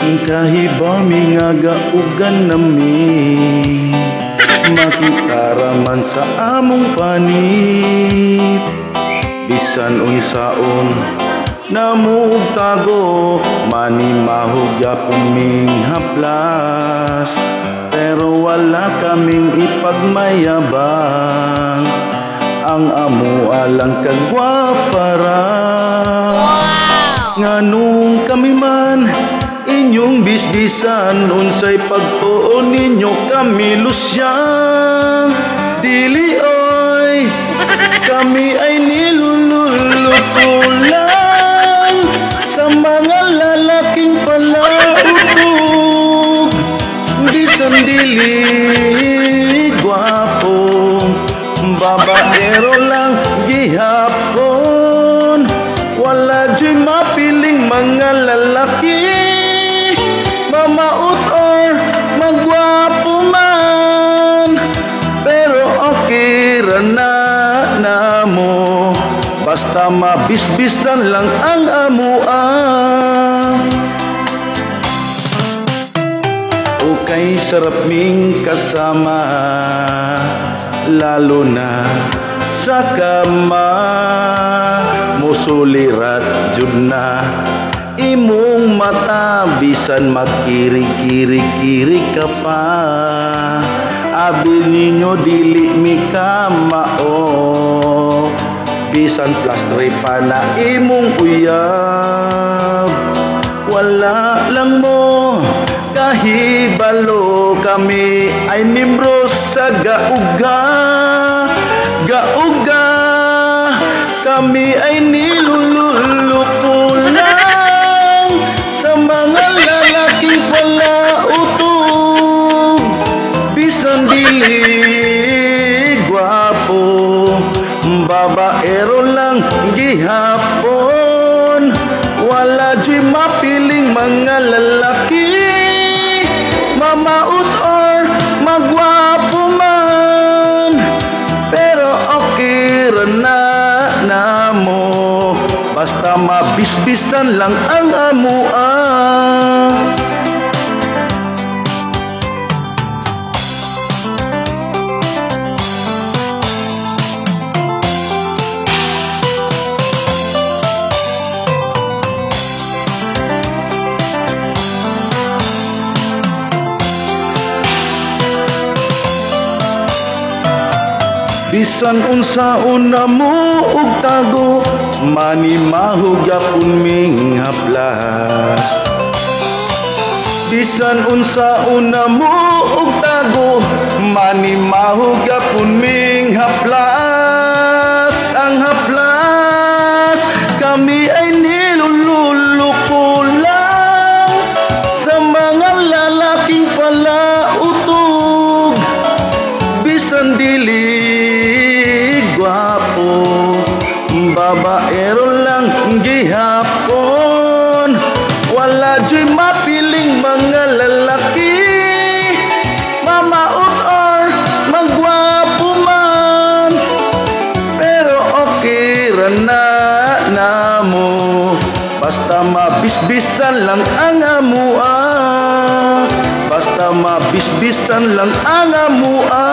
Kahibami nga gaugan nami, makitara man sa among panit. Bisan unsaon namuog tago, manimahog yapon ming haplas. Pero wala kaming ipagmayabang, ang amua lang kagwapara. Nganong kami man inyong bisbisan, unsay pagtuon ninyo kami lusyang. Dili oy, kami ay niluluto lang sa mga lalaking palautog. Bisan dili gwapo, babaero lang gihapon. Wala dyo'y mapiling mga lalaki, mamaut or magwapo man. Pero okay ra na mo, basta mabisbisan lang ang amua. Okay, sarap ming kasama, lalo na sa kama. Musulirat jud na imong mata, bisan makiri-kiri-kiri ka pa. Abi ninyo dili mi kamao, bisan plastre pa na imong uyab. Wala lang mo kahibalo, kami ay membro sa gauga. Gauga, kami ay niluluko lang sa mga lalaking palautog. Bisan dili gwapo, babaero lang gihapon. Wala dyo'y mapiling mga lalaki, mamaut or magwapo man. Pero okay ra na mo, basta mabisbisan lang ang amua. Bisan unsaon na mo og tago, manimahog yapon ming haplas. Bisan unsaon na mo og tago, manimahog yapon ming haplas. Ang haplas, kami ay niluluko lang sa mga lalaking palautog. Bisan dili gwapo, babaero lang gihapon. Wala dyo'y mapiling mga lalaki, mamaut or magwapo man. Pero okay ra na mo, basta mabisbisan lang ang amua. Basta mabisbisan lang ang amua.